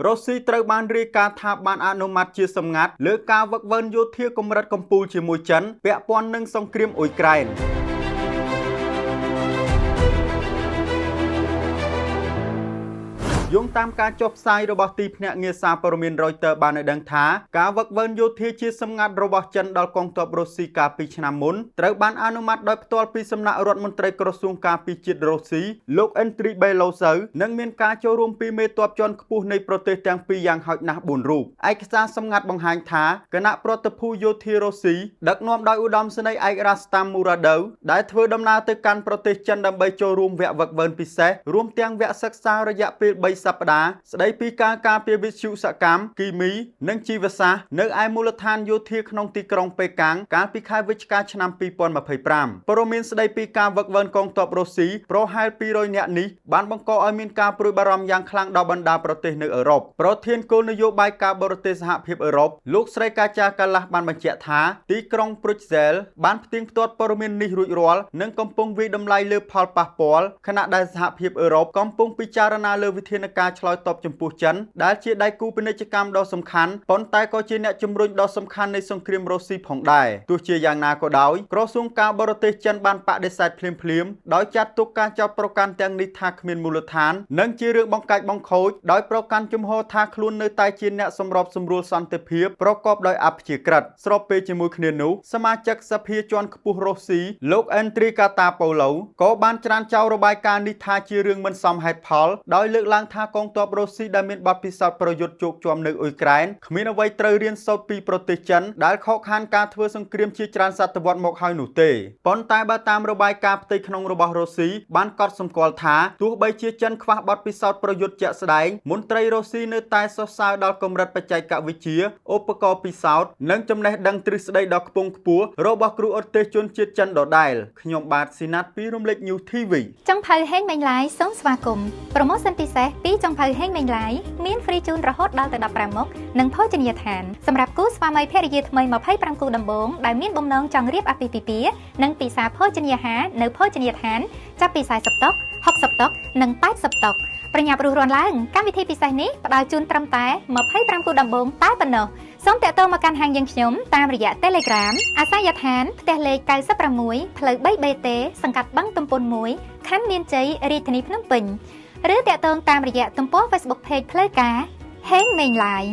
រ៉ូស៊ីត្រូវបានរាយការណ៍ថាបានអនុម័តជាសម្ងាត់លើការវឹកវើយោធាកម្រិតកំពូលជាមួយចិនពាក់ព័ន្ធនឹងសង្គ្រាមអ៊ុយក្រែនយោងតាមការចុះផ្សាយរបស់ទីភ្នាក់ងារសារព័ត៌មាន Reuters បានឲ្យដឹងថាការវឹកវើយោធាជាសម្ងាត់របស់ចិនដល់កងទ័ពរុស្ស៊ីកាលពីឆ្នាំមុនត្រូវបានអនុម័តដោយផ្ទាល់ពីសំណាក់រដ្ឋមន្ត្រីក្រសួងការពារជាតិរុស្ស៊ីលោក Andriy Belosov និងមានការចូលរួមពីមេទ័ពជាន់ខ្ពស់នៃប្រទេសទាំងពីរយ៉ាងហោចណាស់4រូបឯកសារសម្ងាត់បង្ហាញថាគណៈប្រតិភូយោធារុស្ស៊ីដឹកនាំដោយឧត្តមសេនីយ៍ឯក Rastam Muradov ដែលធ្វើដំណើរទៅកាន់ប្រទេសចិនដើម្បីចូលរួមវគ្គវឹកវើពិសេសរួមទាំងវគ្គសិក្សារយៈពេល3 សប្តាហ៍ស្ដីពីការការពារវិទ្យុសកម្មគីមីនិងជីវសាស្ត្រនៅឯមូលដ្ឋានយោធាក្នុងទីក្រុងប៉េកាំងកាលពីខែវិច្ឆិកាឆ្នាំ2025ព័ត៌មានស្ដីពីការវឹកវើកងទ័ពរុស្ស៊ីប្រហែល200នាក់នេះបានបង្កឲ្យមានការព្រួយបារម្ភយ៉ាងខ្លាំងដល់បណ្ដាប្រទេសនៅអឺរ៉ុបប្រធានគោលនយោបាយការបរទេសសហភាពអឺរ៉ុបលោកស្រីកាចាកាឡាស់បានបញ្ជាក់ថាទីក្រុងព្រុចសែលបានផ្ទៀងផ្ទាត់ព័ត៌មាននេះរួចរាល់និងកំពុងវិយតម្លៃលើផលប៉ះពាល់ខណៈដែលសហភាពអឺរ៉ុបកំពុងពិចារណាលើវិធានការឆ្លើយតបចំពោះចិនដែលជាដៃគូពាណិជ្ជកម្មដ៏សំខាន់ប៉ុន្តែក៏ជាអ្នកជំរុញដ៏សំខាន់នៃសង្គ្រាមរុស្ស៊ីផងដែរទោះជាយ៉ាងណាក៏ដោយក្រសួងការបរទេសចិនបានបដិសេធភ្លាមៗដោយចាត់ទុកការចោទប្រកាន់ទាំងនេះថាគ្មានមូលដ្ឋាននិងជារឿងបង្កាច់បង្ខូចដោយប្រកាន់ជំហរថាខ្លួននៅតែជាអ្នកសម្របសម្រួលសន្តិភាពប្រកបដោយអព្យាក្រឹតស្របពេលជាមួយគ្នានោះសមាជិកសភាជាន់ខ្ពស់រុស្ស៊ីលោក Andriy Katapolov ក៏បានច្រានចោលរបាយការណ៍នេះថាជារឿងមិនសមហេតុផលដោយលើកឡើងថាកងទ័ពរុស្ស៊ីដែលមានបទពិសោធន៍ប្រយុទ្ធជោគជាំនៅអ៊ុយក្រែនគ្មានអ្វីត្រូវរៀនសូត្រពីប្រទេសចិនដែលខកខានការធ្វើសង្គ្រាមជាច្រើនសតវត្សមកហើយនោះទេប៉ុន្តែបើតាមរបាយការណ៍ផ្ទៃក្នុងរបស់រុស្ស៊ីបានកត់សម្គាល់ថាទោះបីជាចិនខ្វះបទពិសោធន៍ប្រយុទ្ធជាក់ស្ដែងមន្ត្រីរុស្ស៊ីនៅតែសរសើរដល់កម្រិតបច្ចេកវិទ្យាឧបករណ៍ពិសោធន៍និងចំណេះដឹងទ្រឹស្ដីដ៏ខ្ពង់ខ្ពស់របស់គ្រូឧទ្ទេសជនជាតិចិនដដែលខ្ញុំបាទស៊ីណាតពីរំលេច News TV ចុងភៅហេងមេងឡាយសូមស្វាគមន៍ប្រូម៉ូសិនពិសេសពីចុងភៅហេងមេងឡាយមានហ្វ្រីជូនរហូតដល់ទៅ15មុខនិងភោជនីយដ្ឋានសម្រាប់គូស្វាមីភរិយាថ្មី25គូដំបូងដែលមានបំណងចង់រៀបអាពាហ៍ពិពាហ៍និងពិសាភោជនីយអាហារនៅភោជនីយដ្ឋានចាប់ពី40តុ60តុនិង80តុប្រញាប់រុះរាន់ឡើងកម្មវិធីពិសេសនេះផ្ដល់ជូនត្រឹមតែ25គូដំបូងតែប៉ុណ្ណោះសូមតាក់ទងមកកាន់ហាងយើងខ្ញុំតាមរយៈ Telegram អាសយដ្ឋានផ្ទះលេខ96ផ្លូវ 3BT សង្កាត់បឹងទំពុន1ខណ្ឌមានជ័យរាជធានីភ្នំពេញឬតាក់ទងតាមរយៈទំព័រ Facebook Page ផ្លូវការហេងមេងឡាយ